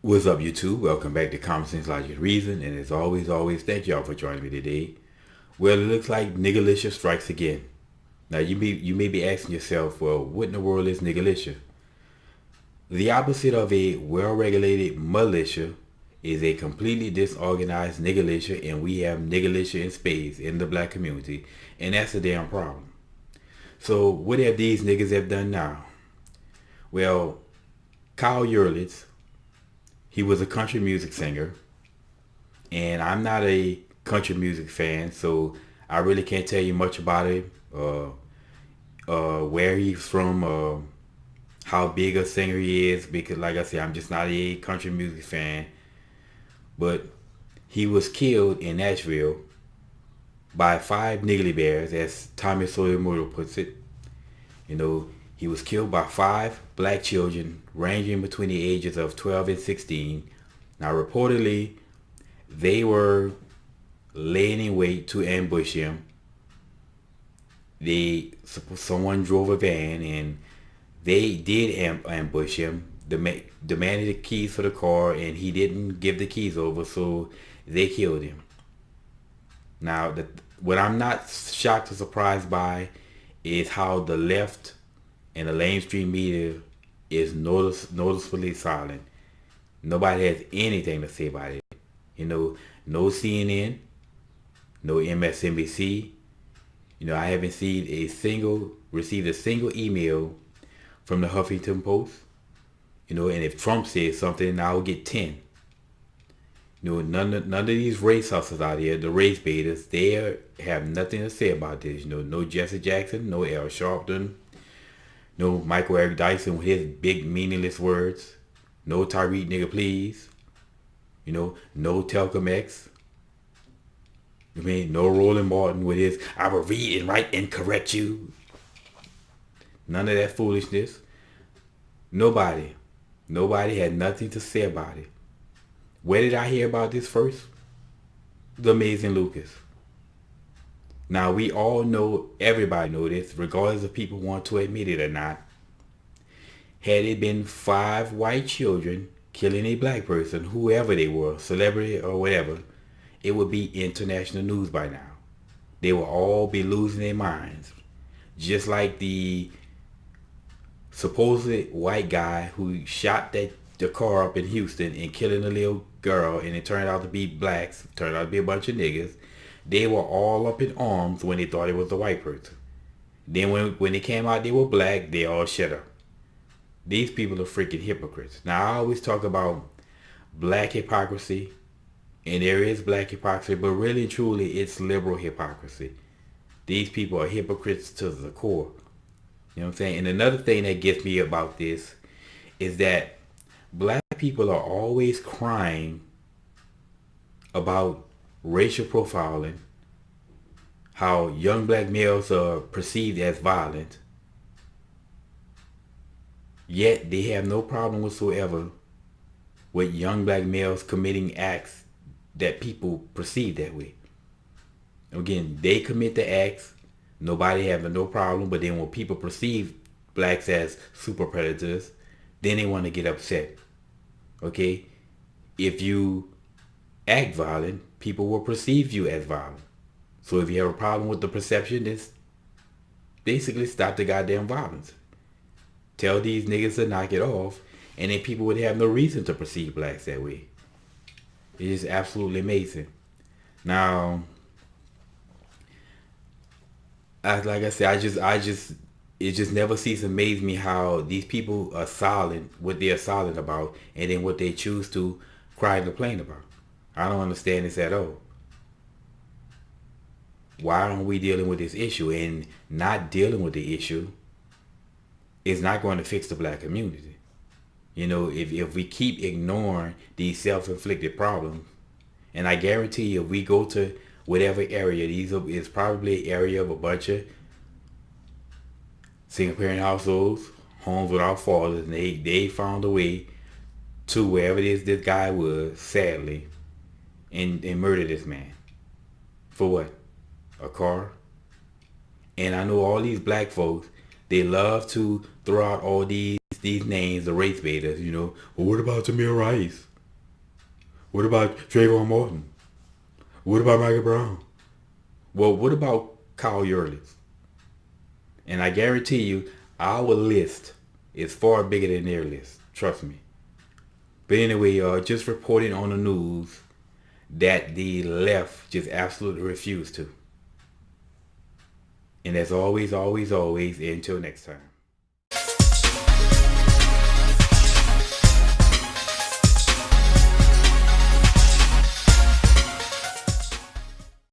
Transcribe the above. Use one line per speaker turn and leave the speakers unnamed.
What's up, YouTube? Welcome back to Common Sense Logic and Reason, and as always, thank y'all for joining me today. Well, it looks like niggerlitia strikes again. Now, you may be asking yourself, well, what in the world is niggerlitia? The opposite of a well-regulated militia is a completely disorganized niggerlitia, and we have niggerlitia in spades in the black community, and that's a damn problem. So, what have these niggas have done now? Well, Kyle Yorlets, he was a country music singer, and I'm not a country music fan, so I really can't tell you much about it. Where he's from, how big a singer he is, because like I said, I'm just not a country music fan. But he was killed in Nashville by 5 niggly bears, as Tommy Sotomayor puts it. You know, he was killed by 5 black children ranging between the ages of 12 and 16. Now, reportedly, they were laying in wait to ambush him. Someone drove a van and they did ambush him. Demanded the keys for the car, and he didn't give the keys over, so they killed him. Now, what I'm not shocked or surprised by is how the left and the mainstream media is noticeably silent. Nobody has anything to say about it. You know, no CNN, no MSNBC. You know, I haven't received a single email from the Huffington Post. You know, and if Trump says something, I'll get 10. You know, none of these race hustlers out here, the race baiters, they have nothing to say about this. You know, no Jesse Jackson, no Al Sharpton, no Michael Eric Dyson with his big meaningless words, no Tyreek nigga please, you know, no Telcom X. I mean, no Roland Martin with his I will read and write and correct you. None of that foolishness. Nobody had nothing to say about it. Where did I hear about this first? The Amazing Lucas. Now, we all know, everybody know this, regardless if people want to admit it or not. Had it been 5 white children killing a black person, whoever they were, celebrity or whatever, it would be international news by now. They will all be losing their minds. Just like the supposed white guy who shot the car up in Houston and killing a little girl, and it turned out to be blacks, turned out to be a bunch of niggas. They were all up in arms when they thought it was the white person. Then when it came out they were black, they all shut up. These people are freaking hypocrites. Now, I always talk about black hypocrisy, and there is black hypocrisy, but really and truly it's liberal hypocrisy. These people are hypocrites to the core. You know what I'm saying? And another thing that gets me about this is that black people are always crying about racial profiling, how young black males are perceived as violent, yet they have no problem whatsoever with young black males committing acts that people perceive that way. Again, they commit the acts, nobody having no problem, but then when people perceive blacks as super predators, then they want to get upset. Okay? If you act violent, people will perceive you as violent. So if you have a problem with the perception, just basically stop the goddamn violence. Tell these niggas to knock it off, and then people would have no reason to perceive blacks that way. It is absolutely amazing. Now, like I said, it just never ceases to amaze me how these people are silent, what they're silent about, and then what they choose to cry and complain about. I don't understand this at all. Why aren't we dealing with this issue? And not dealing with the issue is not going to fix the black community. You know, if we keep ignoring these self-inflicted problems, and I guarantee you, if we go to whatever area, is probably an area of a bunch of single parent households, homes without fathers, and they found a way to wherever it is this guy was, sadly, and murder this man. For what? A car? And I know all these black folks, they love to throw out all these names, the race baiters, you know. Well, what about Tamir Rice? What about Trayvon Martin? What about Michael Brown? Well, what about Kyle Yorlets? And I guarantee you, our list is far bigger than their list. Trust me. But anyway, just reporting on the news that the left just absolutely refused to. And as always, always, always, until next time.